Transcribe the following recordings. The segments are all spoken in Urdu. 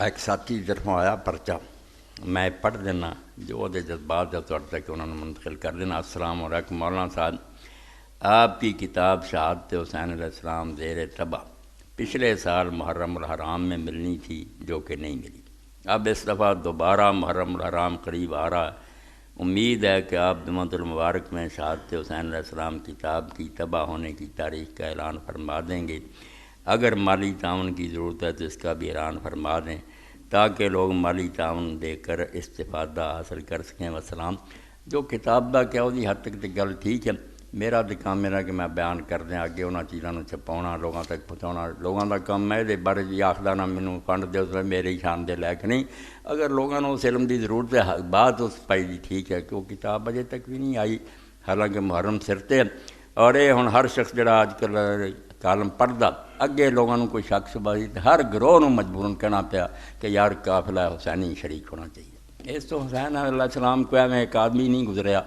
ایک ساتھی کی طرفوں آیا پرچہ، میں پڑھ دینا جو وہ جذبات ہے تھوڑے تک انہوں نے منتقل کر دینا۔ السلام علیکم مولانا صاحب، آپ کی کتاب شہادت حسین علیہ السلام زیر طبع پچھلے سال محرم الحرام میں ملنی تھی جو کہ نہیں ملی۔ اب اس دفعہ دوبارہ محرم الحرام قریب آ رہا ہے، امید ہے کہ آپ جمعۃ المبارک میں شہادت حسین علیہ السلام کتاب کی طبع ہونے کی تاریخ کا اعلان فرما دیں گے۔ اگر مالی تعاون کی ضرورت ہے تو اس کا بھی اعلان فرما دیں تاکہ لوگ مالی تعاون دے کر استفادہ حاصل کر سکیں۔ وسلام جو کتاب دا کیا ہوتی حد تک تو گل ٹھیک ہے، میرا تو کام میرا کہ میں بیان کر دیں اگے انہاں چیزاں نوں چھپاؤنا لوگوں تک پہنچاؤنا لوگوں دا کام میں دے بارے جی آخدا نہ مینوں فنڈ دے اس میرے شان دے لائق نہیں۔ اگر لوگوں نوں اس علم دی ضرورت ہے بات اس پائی دی ٹھیک ہے کہ وہ کتاب اجے تک بھی نہیں آئی، حالانکہ محرم سر تے اور یہ ہن ہر شخص جڑا اج کل کالم پڑھدا اگے لوگوں کو کوئی شک شبہ سی ہر گروہ نوں مجبوراً کہنا پیا کہ یار قافلہ حسینی شریک ہونا چاہیے۔ اس تو حسین علیہ السلام کو ایویں ایک آدمی نہیں گزریا،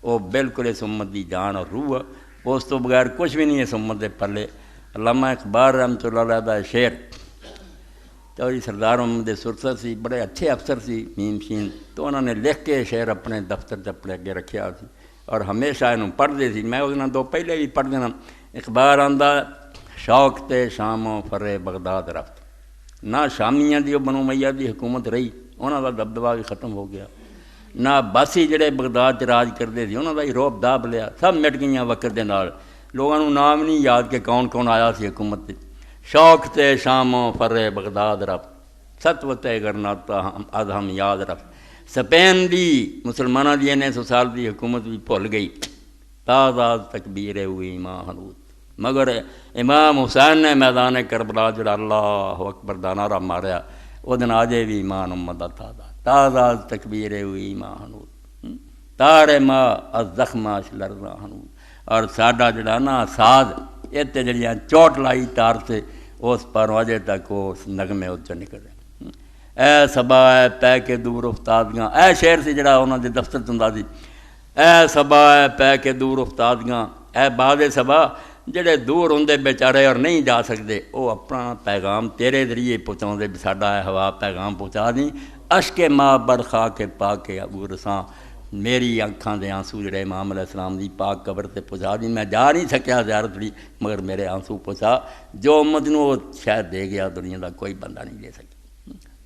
وہ بالکل اس امت دی جان اور روح ہے، اس تو بغیر کچھ بھی نہیں اس امت دے پلے۔ علامہ اقبال رحمۃ اللہ علیہ دا شعر چودھری سردار محمد سرسر سی بڑے اچھے افسر سی میم شین، تو انہوں نے لکھ کے شعر اپنے دفتر اپنے اگے رکھیا سی اور ہمیشہ انہوں پڑھتے سی۔ میں اس دو پہلے بھی پڑھ دینا۔ اقبال آندا شوق تے شام و فرے بغداد رفت، نہ شامیاں دی بنو امیہ دی حکومت رہی، انہوں دا دبدبا بھی ختم ہو گیا، نہ عباسی جڑے بغداد راج کرتے تھے انہوں دا ہی روب داب لیا، سب مٹ گئیاں وقت دے نال، لوگوں نوں نام نہیں یاد کہ کون کون آیا سی حکومت تے۔ شوق تے شام و فرے بغداد رفت، ستوتے گرناتا از ہم یاد رفت، سپین دی مسلمانہ دی 900 سال دی حکومت بھی بھول گئی، تازہ تکبیر ہوئی ماں حنود، مگر امام حسین نے میدان کربلا جڑا اللہ اکبر دا نعرہ ماریا وہ دن آجے بھی ایمان امت دا تازہ تکبیر ہوئی ماں حنود، تارے ماں از زخماش لرزاں حنود۔ اور ساڈا جڑا نا ساز اتنے جڑیاں چوٹ لائی تار سے اس پر اجے تک اس نغمے اس نکل رہے۔ اے صبا اے پے کے دور افتادگاں، اے شعر سی جڑا انہوں دے دفتر چندا سی، اے صبا اے پے کے دور افتادگاں، اے بعد صبا جڑے دور ہوندے بیچارے اور نہیں جا سکتے وہ اپنا پیغام تیرے ذریعے پہنچاؤندے بھی ساڈا اے ہوا پیغام پہنچا دیں، اشک ماں برخا کے پا کے ابو رساں، میری آنکھاں دے آنسو جڑے امام علیہ السلام دی پاک قبر تے پہنچا دیں۔ میں جا نہیں سکیا زیارت لی مگر میرے آنسو پہنچا، جو امت نوں وہ شاید دے گیا دنیا دا کوئی بندہ نہیں دے سکتا۔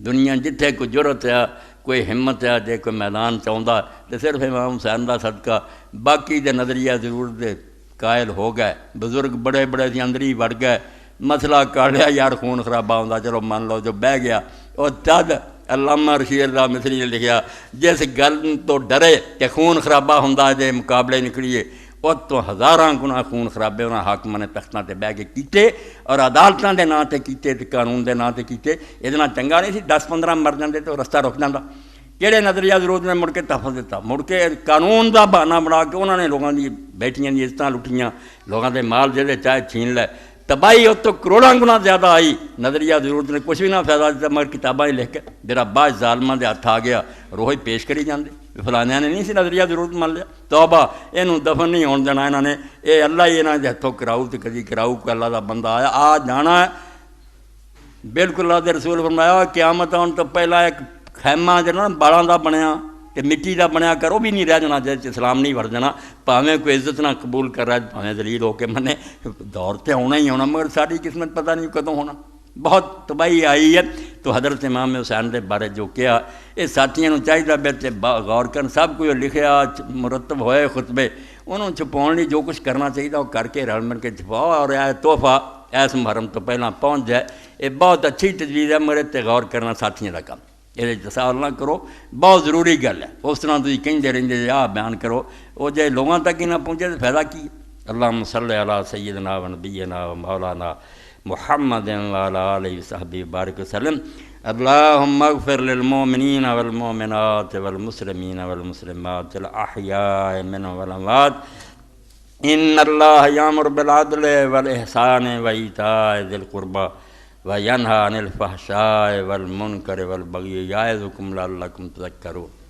دنیا جتھے کوئی جرت ہے کوئی ہمت ہے جے کوئی میدان چاہتا تو صرف امام حسین دا صدقہ، باقی دے نظریہ ضرور دے قائل ہو گئے، بزرگ بڑے بڑے سی اندر ہی وڑ گئے، مسئلہ کر لیا یار خون خرابہ ہوتا چلو مان لو جو بہ گیا۔ اور تد علامہ رشید اللہ مصری نے لکھیا جس گل تو ڈرے کہ خون خرابہ ہوتا جے مقابلے نکلیے اس تو ہزاراں گنا خون خرابے انہاں حاکماں نے تختاں تے بہ کے کیتے اور عدالتاں دے ناں تے کیتے تے قانون دے ناں تے کیتے۔ یہ چنگا نہیں سی 10-15 مر جاندے تو رستہ رک جاندہ، کہڑے نظریہ ضرورت نے مڑ کے تحفظ دیتا، مڑ کے قانون دا بہانہ بنا کے انہوں نے لوگوں دی بیٹیاں دی عزتاں لٹیاں، لوگوں دے مال جہے چاہے چھین لے، تباہی اس تو کروڑاں گنا زیادہ آئی، نظریہ ضرورت نے کچھ بھی نہ فائدہ دیتا مگر کتاباں لکھ کے جرا بعض ظالماں دے ہاتھ آ گیا روح ہی پیش کری جاندے، فلانیاں نے نہیں سی نظریہ ضرورت مان لیا، توبہ اینوں دفن نہیں ہون دینا انہوں نے، اے اللہ ہی انہوں دے ہتھوں کراؤ تے کدی کراؤ کوئی اللہ دا بندہ آیا آ جانا ہے۔ بالکل اللہ دے رسول فرمایا قیامت آن تو پہلا ایک خیمہ جنا بالاں دا بنیا کہ مٹی دا بنیا کرو بھی نہیں رہ جانا جیسے اسلام نہیں بڑھ جانا، پاویں کوئی عزت نہ قبول کر رہا ہے پاویں ذلیل ہو کے منے، دور تے ہونا ہی ہونا مگر ساری قسمت پتہ نہیں کدوں ہونا، بہت تباہی آئی ہے۔ تو حضرت امام حسین دے بارے جو کیا یہ ساتھیاں نوں چاہیے بیٹھے غور کرن، سب کوئی لکھیا مرتب ہوئے خطبے انہوں چھپاؤن لی جو کچھ کرنا چاہیے وہ کر کے رل مل کے چھپاؤ اور یہ تحفہ ایس محرم تو پہلا پہنچ جائے، یہ بہت اچھی تجویز ہے، میرے تے غور کرنا ساتھیاں کا کام، یہ تصاور نہ کرو، بہت ضروری گل ہے، اس طرح تھی کہتے رہتے آ بیان کرو وہ جے لوگوں تک ہی نہ پہنچے تو فائدہ کی۔ اللہم صلی علی سیدنا و نبینا و مولانا محمد وعلی آلہ وصحبہ وبارک وسلم۔ اللہم اغفر للمؤمنین والمؤمنات والمسلمین والمسلمات الاحیاء منهم والاموات، ان اللہ یامر بالعدل والاحسان وایتاء ذی القربى وینہی عن الفحشاء والمنکر والبغی یعظکم لعلکم تذکرون۔